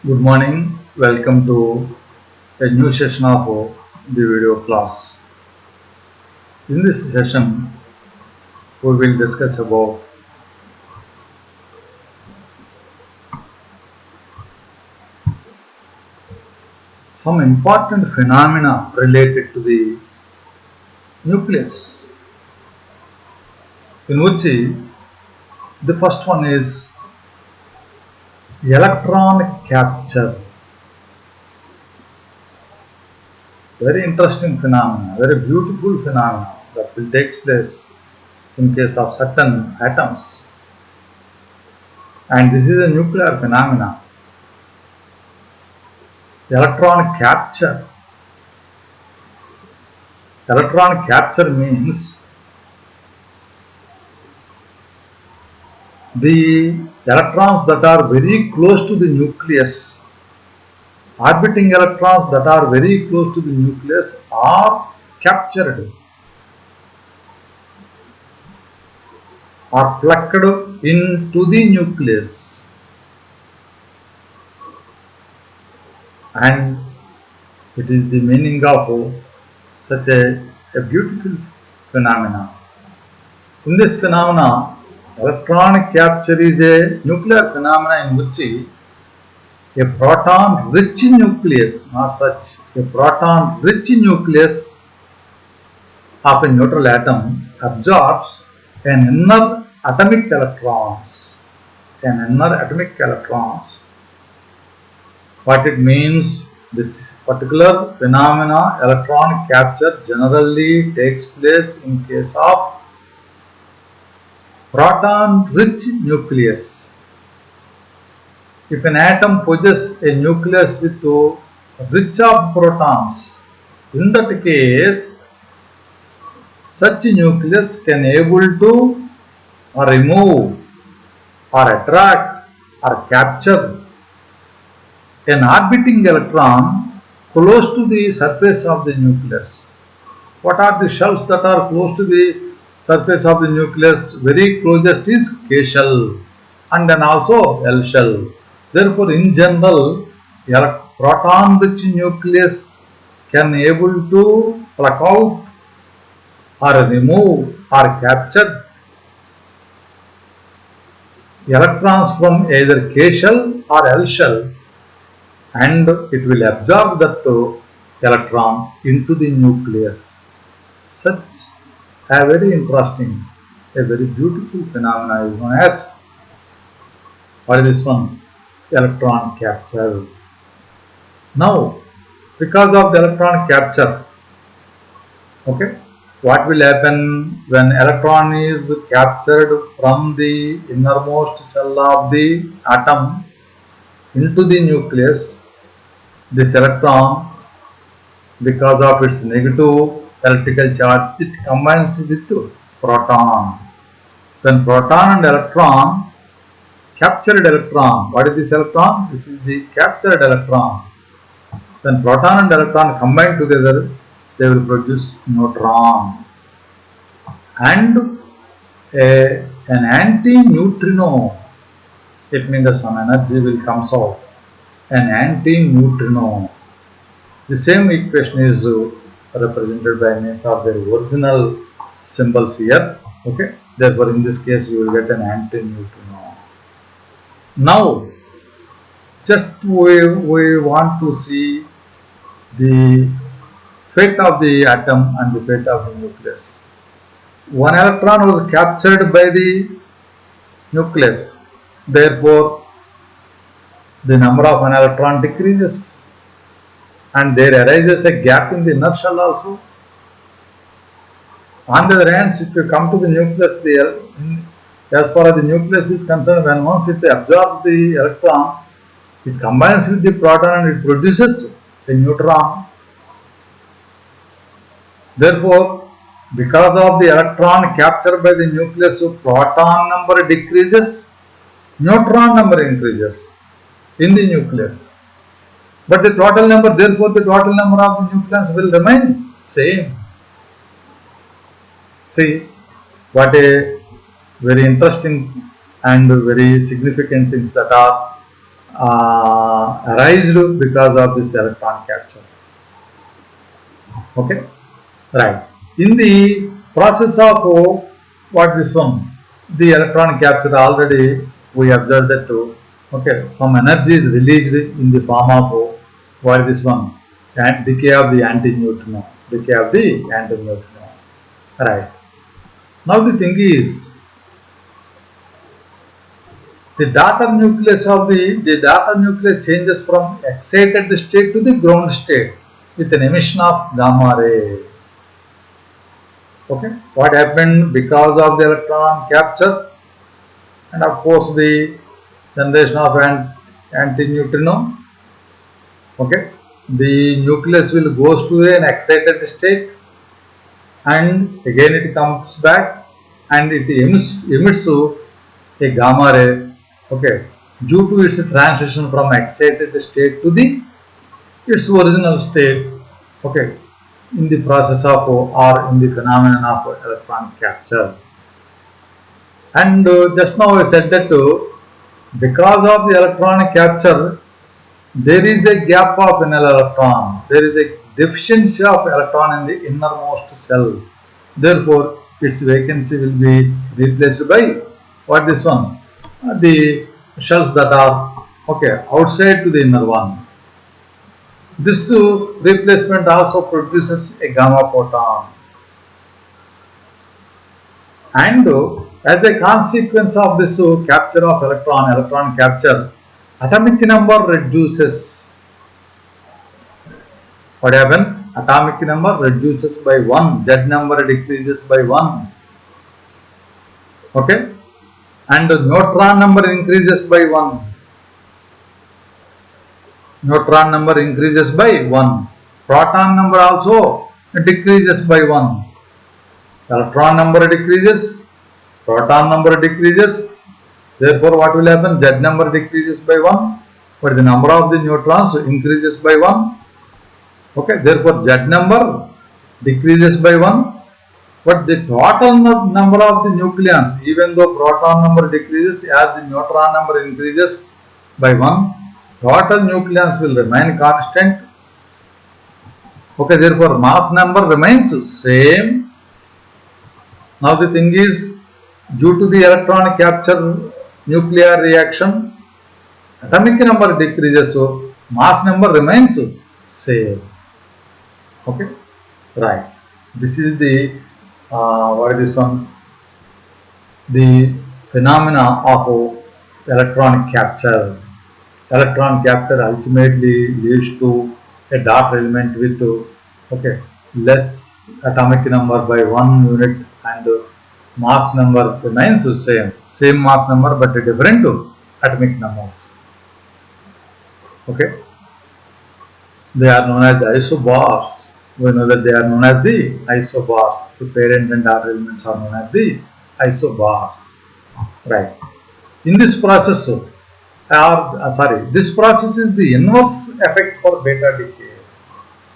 Good morning. Welcome to a new session of the video class. In this session, we will discuss about some important phenomena related to the nucleus. In which the first one is electron capture. Very interesting phenomena, very beautiful phenomena that will take place in case of certain atoms. And this is a nuclear phenomena. Electron capture. Electron capture means the electrons that are very close to the nucleus, orbiting electrons that are very close to the nucleus are captured, are plucked into the nucleus, and it is the meaning of such a beautiful phenomena. In this phenomena, electron capture is a nuclear phenomena in which a proton-rich nucleus, not such, a proton-rich nucleus of a neutral atom absorbs an inner atomic electrons. What it means, this particular phenomena, electron capture, generally takes place in case of proton-rich nucleus. If an atom possesses a nucleus with rich of protons, in that case, such nucleus can able to remove or attract or capture an orbiting electron close to the surface of the nucleus. What are the shells that are close to the surface of the nucleus? Very closest is K shell and then also L shell. Therefore, in general, a proton-rich nucleus can able to pluck out or remove or capture electrons from either K shell or L shell, and it will absorb that electron into the nucleus. Such a very interesting, a very beautiful phenomena is known as, what is this one? Electron capture. Now, because of the electron capture, okay, what will happen when electron is captured from the innermost shell of the atom into the nucleus? This electron, because of its negative electrical charge, it combines with proton. When proton and electron, captured electron, what is this electron? This is the captured electron. When proton and electron combine together, they will produce neutron. And an anti-neutrino, it means that some energy will come out. An anti-neutrino. The same equation is represented by means of their original symbols here. Okay. Therefore, in this case, you will get an anti-neutrino. Now, just we want to see the fate of the atom and the fate of the nucleus. One electron was captured by the nucleus. Therefore, the number of an electron decreases, and there arises a gap in the inner shell also. On the other hand, if you come to the nucleus, as far as the nucleus is concerned, when once it absorbs the electron, it combines with the proton and it produces a neutron. Therefore, because of the electron captured by the nucleus, so proton number decreases, neutron number increases in the nucleus. But the total number, therefore the total number of the nucleons will remain same. See, what a very interesting and very significant things that are arised because of this electron capture. Okay, right. In the process of what this one, the electron capture, already we observed that okay, some energy is released in the form of what this one, and decay of the anti-neutrino, decay of the anti-neutrino. Right. Now the thing is, the daughter nucleus of the daughter nucleus changes from excited state to the ground state with an emission of gamma ray. Okay, what happened because of the electron capture and of course the generation of anti-neutrino. Okay, the nucleus will goes to an excited state and again it comes back and it emits a gamma ray. Okay, due to its transition from excited state to the its original state. Okay, in the process of or in the phenomenon of electron capture. And just now I said that because of the electronic capture, there is a gap of an electron. There is a deficiency of electron in the innermost cell. Therefore, its vacancy will be replaced by what this one? The shells that are okay outside to the inner one. This replacement also produces a gamma photon. And as a consequence of this capture of electron capture, atomic number reduces. What happens? Atomic number reduces by 1, Z number decreases by 1. Okay? And neutron number increases by 1. Neutron number increases by 1. Proton number also decreases by 1. Electron number decreases, proton number decreases. Therefore, what will happen? Z number decreases by 1, but the number of the neutrons increases by 1. Okay, therefore Z number decreases by 1, but the total number of the nucleons, even though proton number decreases as the neutron number increases by 1, total nucleons will remain constant. Okay, therefore mass number remains same. Now the thing is, due to the electron capture nuclear reaction, atomic number decreases, so mass number remains same. Okay, right. This is the what is this one? The phenomena of electron capture. Electron capture ultimately leads to a dot element with okay less atomic number by 1 unit and mass number remains the same mass number but different atomic numbers. Okay, they are known as the isobars. We know that they are known as the isobars. The parent and daughter elements are known as the isobars. Right. In this process, this process is the inverse effect for beta decay.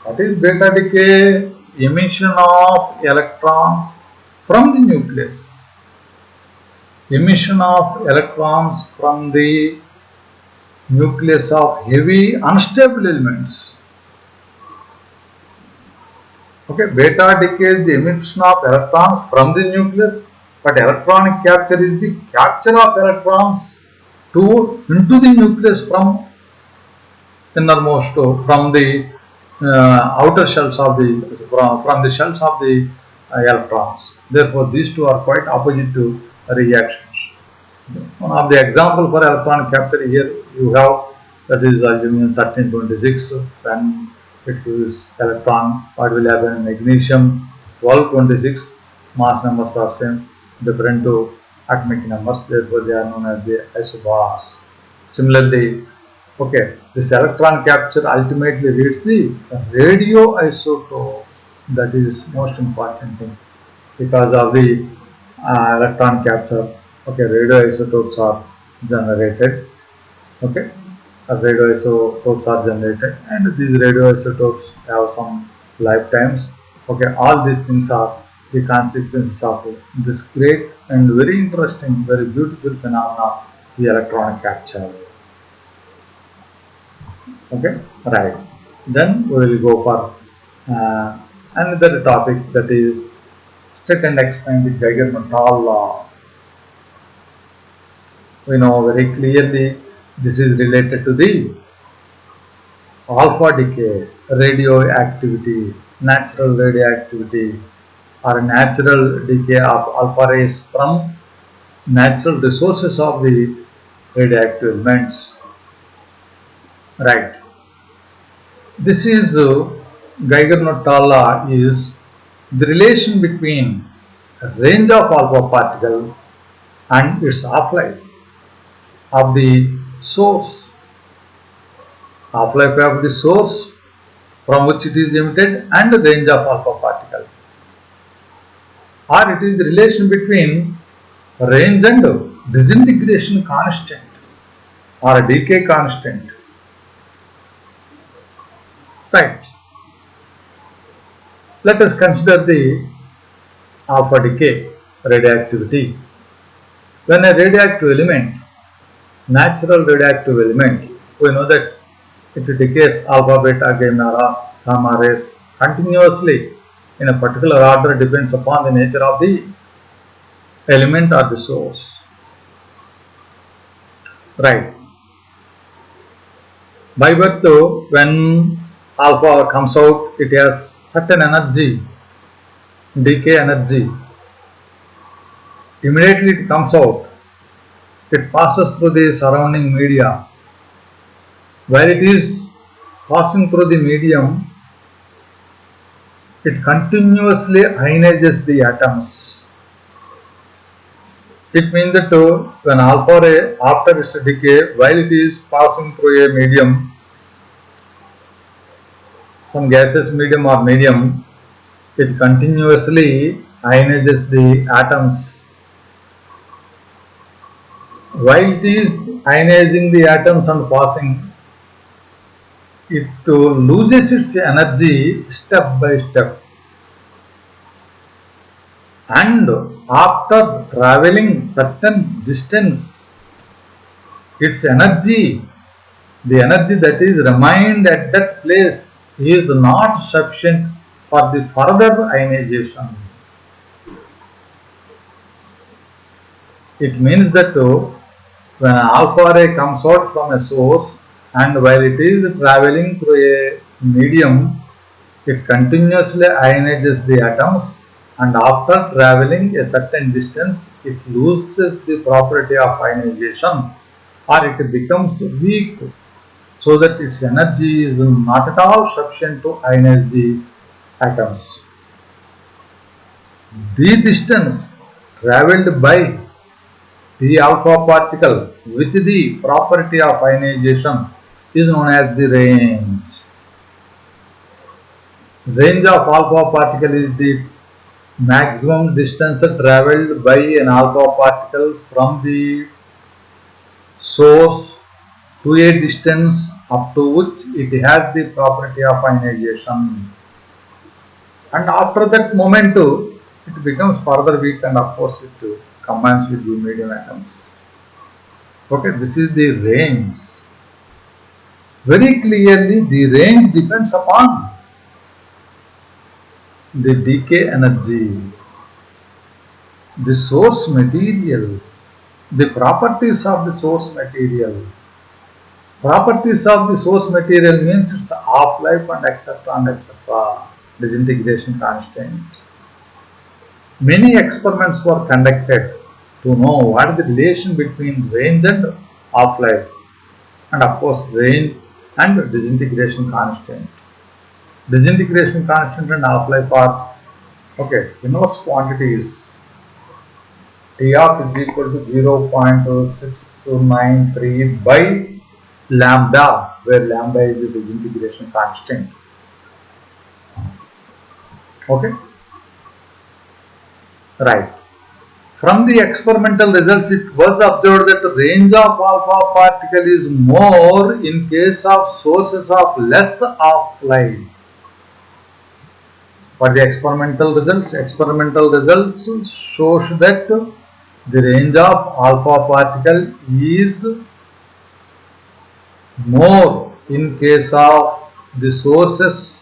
What is beta decay? Emission of electrons from the nucleus. Emission of electrons from the nucleus of heavy unstable elements. Okay, beta decay is the emission of electrons from the nucleus, but electronic capture is the capture of electrons into the nucleus from innermost from the outer shells of the from the shells of the electrons. Therefore, these two are quite opposite to reactions. One of the example for electron capture here you have, that is aluminum 1326. When it gives electron, what will happen in magnesium 1226? Mass numbers are same, different to atomic numbers. Therefore, they are known as the isobars. Similarly, okay, this electron capture ultimately leads the radioisotope. That is most important thing because of the electron capture. Okay, radioisotopes are generated. Okay, radioisotopes are generated, and these radioisotopes have some lifetimes. Okay, all these things are the consequences of this great and very interesting, very beautiful phenomena, the electronic capture. Okay, right. Then we will go for another topic, that is state and explain the Geiger-Mertol law. We know very clearly this is related to the alpha decay, radioactivity, natural radioactivity, or natural decay of alpha rays from natural resources of the radioactive elements. Right. This is Geiger-Mertol law is the relation between a range of alpha particle and its half-life of the source, half-life of the source from which it is emitted, and the range of alpha particle, or it is the relation between range and disintegration constant or decay constant. Right. Let us consider the alpha decay radioactivity. When a radioactive element, natural radioactive element, we know that it decays alpha, beta, gamma rays continuously in a particular order, depends upon the nature of the element or the source. Right. By birth, when alpha comes out, it has certain energy, decay energy. Immediately it comes out, it passes through the surrounding media. While it is passing through the medium, it continuously ionizes the atoms. It means that when alpha ray, after its decay, while it is passing through a medium, some gaseous medium or medium, it continuously ionizes the atoms. While it is ionizing the atoms and passing, it loses its energy step by step. And after traveling certain distance, its energy, the energy that is remained at that place, is not sufficient for the further ionization. It means that when an alpha ray comes out from a source, and while it is traveling through a medium, it continuously ionizes the atoms, and after traveling a certain distance, it loses the property of ionization, or it becomes weak, so that its energy is not at all sufficient to ionize the atoms. The distance traveled by the alpha particle with the property of ionization is known as the range. Range of alpha particle is the maximum distance traveled by an alpha particle from the source to a distance up to which it has the property of ionization. And after that moment, it becomes further weak, and of course it combines with the medium atoms. Okay, this is the range. Very clearly, the range depends upon the decay energy, the source material, the properties of the source material. Properties of the source material means its half-life and etc. Disintegration constant. Many experiments were conducted to know what is the relation between range and half-life, and of course range and disintegration constant. Disintegration constant and half-life are inverse quantities. T of is equal to 0.693 by lambda, where lambda is the disintegration constant. Okay, right. From the experimental results, it was observed that the range of alpha particle is more in case of sources of less half-life. For the experimental results shows that the range of alpha particle is more in case of the sources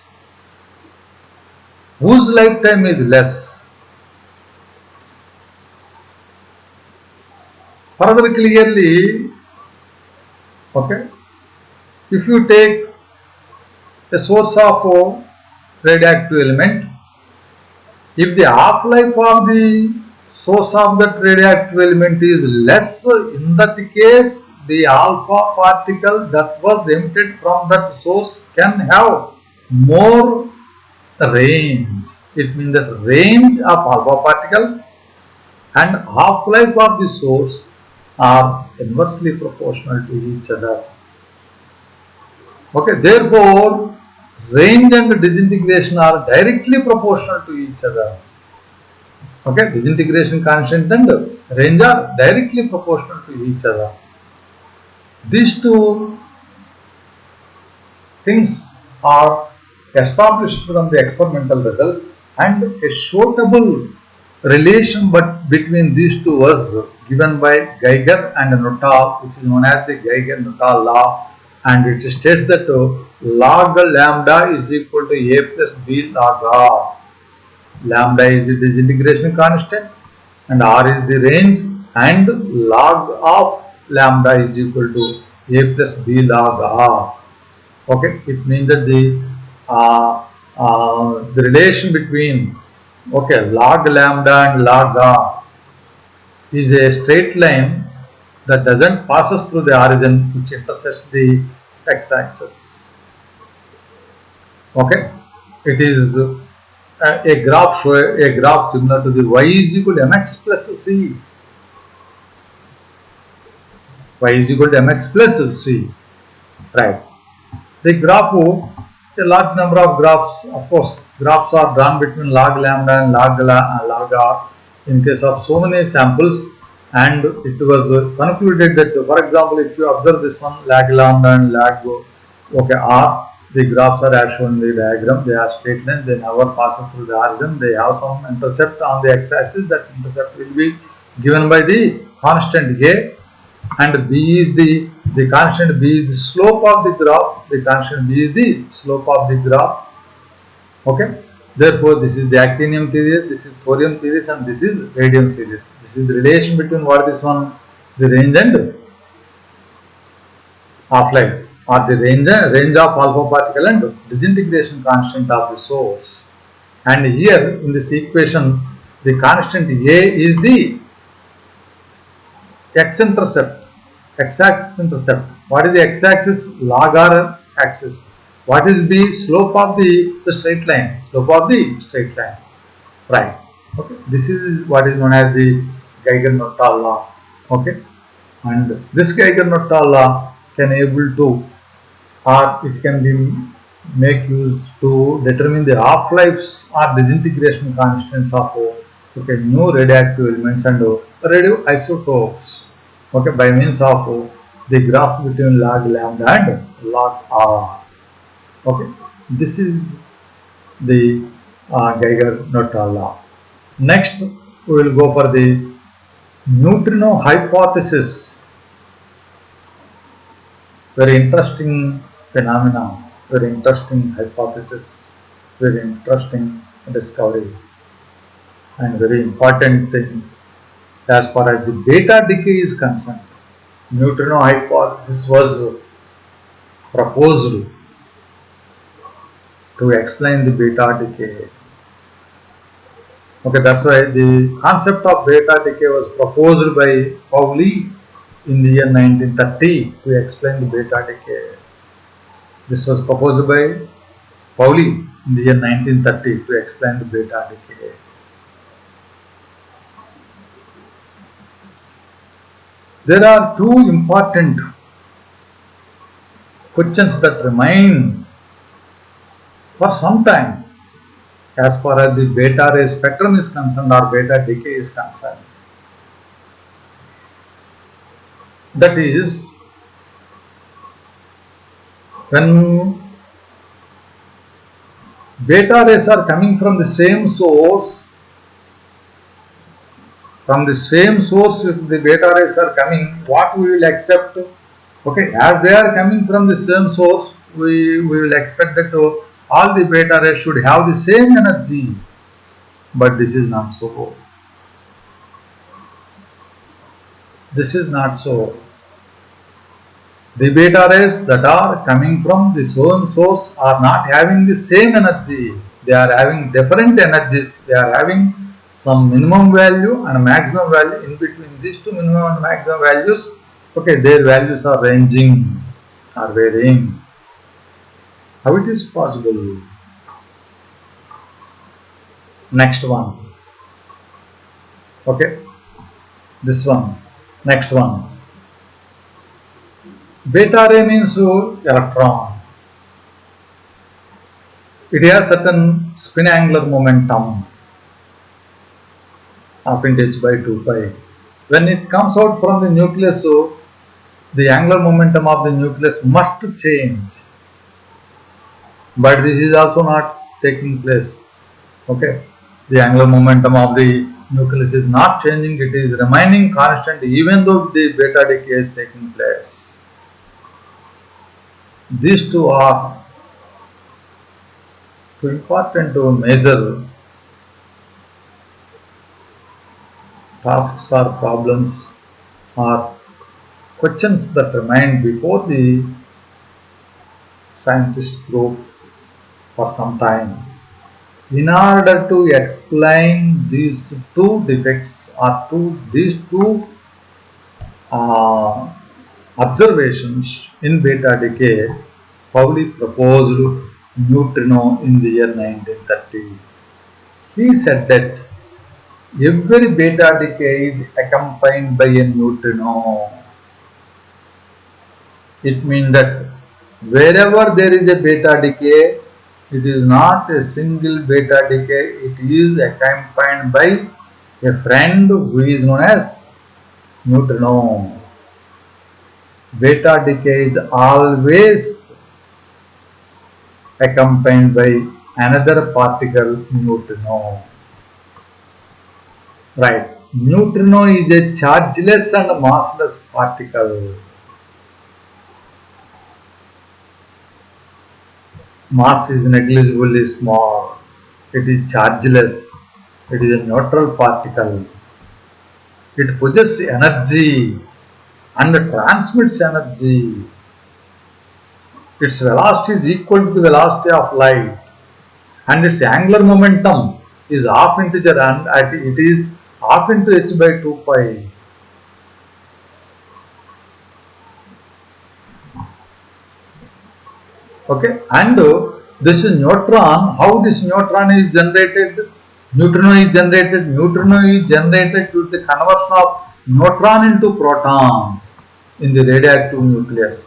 whose lifetime is less. Further clearly, okay, if you take a source of a radioactive element, if the half-life of the source of that radioactive element is less, in that case the alpha particle that was emitted from that source can have more range. It means that range of alpha particle and half-life of the source are inversely proportional to each other. Okay, therefore range and disintegration are directly proportional to each other. Okay, disintegration constant and range are directly proportional to each other. These two things are established from the experimental results, and a suitable relation between these two was given by Geiger and Nuttall, which is known as the Geiger-Nuttall law, and it states that log lambda is equal to A plus B log R. Lambda is the disintegration constant and R is the range, and log of lambda is equal to A plus B log R. Okay, it means that the relation between, okay, log lambda and log R is a straight line that doesn't passes through the origin, which intersects the x-axis. Okay, it is a graph similar to the y is equal to mx plus c. Y is equal to mx plus c. Right. The graph, a large number of graphs, of course, graphs are drawn between log lambda and log r in case of so many samples, and it was concluded that, for example, if you observe this one, log lambda and log, okay, r, the graphs are as shown in the diagram. They are straight lines, they never passes through the origin, they have some intercept on the x-axis. That intercept will be given by the constant a, and b is the constant b is the slope of the graph, the constant b is the slope of the graph. Okay, therefore this is the actinium series, this is thorium series, and this is radium series. This is the relation between what this one, the range and half-life, or the range of alpha particle and disintegration constant of the source. And here in this equation, the constant a is the x-intercept, x-axis intercept. What is the x-axis? Log r axis. What is the slope of the straight line? Slope of the straight line. Right. Okay. This is what is known as the Geiger-Nuttall law. Okay. And this Geiger-Nuttall law can able to, or it can be make use to determine the half-lives or disintegration constants of, okay, new radioactive elements and radioisotopes. Okay, by means of the graph between log lambda and log r. Okay, this is the Geiger-Nuttall law. Next, we will go for the neutrino hypothesis. Very interesting phenomena, very interesting hypothesis, very interesting discovery, and very important thing as far as the beta decay is concerned. Neutrino hypothesis was proposed to explain the beta decay. Okay, that's why the concept of beta decay was proposed by Pauli in the year 1930 to explain the beta decay. This was proposed by Pauli in the year 1930 to explain the beta decay. There are two important questions that remain for some time as far as the beta ray spectrum is concerned or beta decay is concerned. That is, when beta rays are coming from the same source, if the beta rays are coming, what we will accept? Okay, as they are coming from the same source, we will expect that all the beta rays should have the same energy, but this is not so. This is not so. The beta rays that are coming from the same source are not having the same energy. They are having different energies. They are having some minimum value and maximum value. In between these two minimum and maximum values, okay, their values are ranging, are varying. How it is possible? Next one. Okay, this one. Next one. Beta ray means electron. It has certain spin angular momentum of h by 2 pi. When it comes out from the nucleus, the angular momentum of the nucleus must change. But this is also not taking place. Okay, the angular momentum of the nucleus is not changing, it is remaining constant even though the beta decay is taking place. These two are two important to major tasks or problems or questions that remain before the scientist group for some time. In order to explain these two defects or these two observations in beta decay, Pauli proposed neutrino in the year 1930. He said that every beta decay is accompanied by a neutrino. It means that wherever there is a beta decay, it is not a single beta decay, it is accompanied by a friend who is known as neutrino. Beta decay is always accompanied by another particle, neutrino. Right. Neutrino is a chargeless and massless particle. Mass is negligibly small. It is chargeless. It is a neutral particle. It possesses energy and transmits energy. Its velocity is equal to the velocity of light, and its angular momentum is half integer, and it is half into h by 2 pi. Okay, and this neutron, how this neutron is generated? Neutrino is generated. Neutrino is generated due to the conversion of neutron into proton in the radioactive nucleus.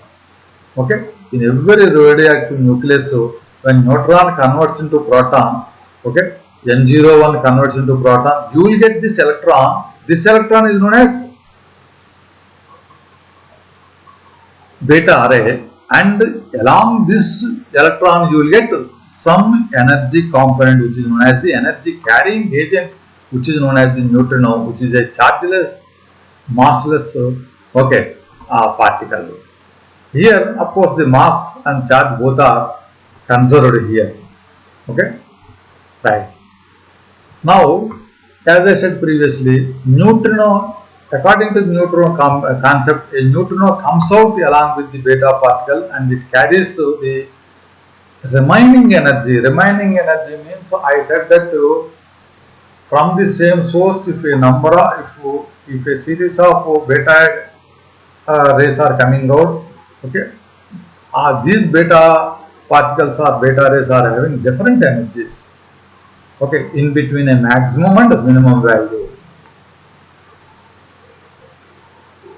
Okay, in every radioactive nucleus, when neutron converts into proton, okay, N01 converts into proton, you will get this electron. This electron is known as beta ray, and along this electron you will get some energy component which is known as the energy carrying agent, which is known as the neutrino, which is a chargeless, massless, okay, particle. Here, of course, the mass and charge both are conserved here. Okay, right. Now, as I said previously, neutrino, according to the neutrino concept, a neutrino comes out along with the beta particle and it carries the remaining energy. Remaining energy means, I said that from the same source, if a number of, if a series of beta rays are coming out, okay, these beta particles or beta rays are having different energies, okay, in between a maximum and a minimum value.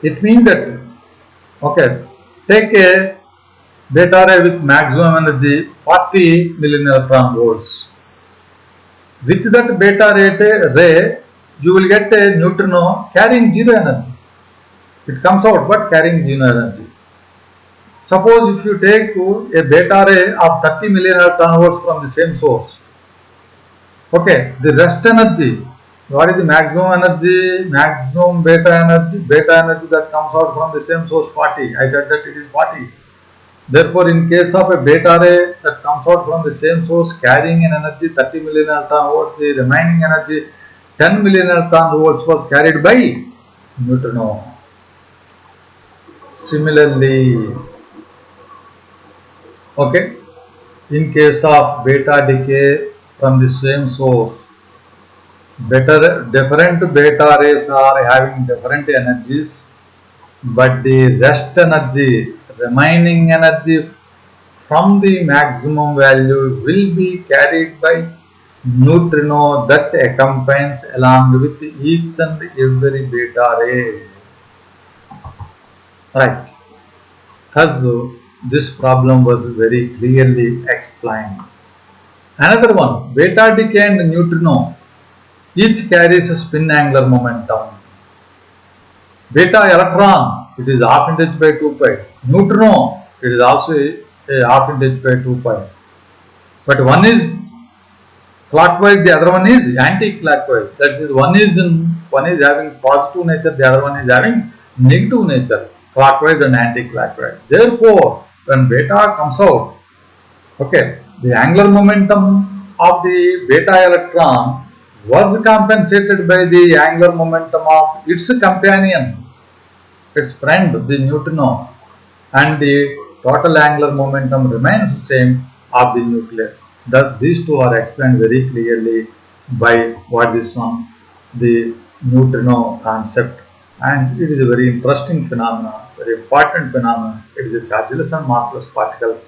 It means that, okay, take a beta ray with maximum energy 40 million electron volts. With that beta ray, you will get a neutrino carrying zero energy. It comes out but carrying zero energy. Suppose if you take a beta ray of 30 million electron volts from the same source, okay, the rest energy, what is the maximum energy, beta energy that comes out from the same source 40. I said that it is 40. Therefore, in case of a beta ray that comes out from the same source carrying an energy 30 million electron volts, the remaining energy 10 million electron volts was carried by neutrino. Similarly, okay, in case of beta decay from the same source, different beta rays are having different energies, but the rest energy, remaining energy from the maximum value will be carried by neutrino that accompanies along with each and every beta ray. Right. Thus, this problem was very clearly explained. Another one, beta decay and neutrino each carries a spin angular momentum. Beta electron, it is half inch by 2 pi. Neutrino, it is also a half inch by 2 pi. But one is clockwise, the other one is anti-clockwise. That is, one is having positive nature, the other one is having negative nature, clockwise and anti-clockwise. Therefore, when beta comes out, okay, the angular momentum of the beta electron was compensated by the angular momentum of its companion, its friend, the neutrino, and the total angular momentum remains the same of the nucleus. Thus, these two are explained very clearly by what this one, the neutrino concept, and it is a very interesting phenomenon, very important phenomenon. It is a chargeless and massless particle.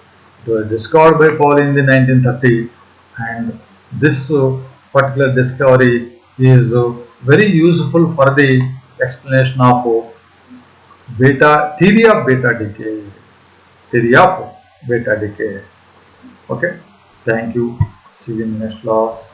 It was discovered by Pauli in the 1930, and this particular discovery is very useful for the explanation of beta theory of beta decay. Theory of beta decay. Okay. Thank you. See you in next class.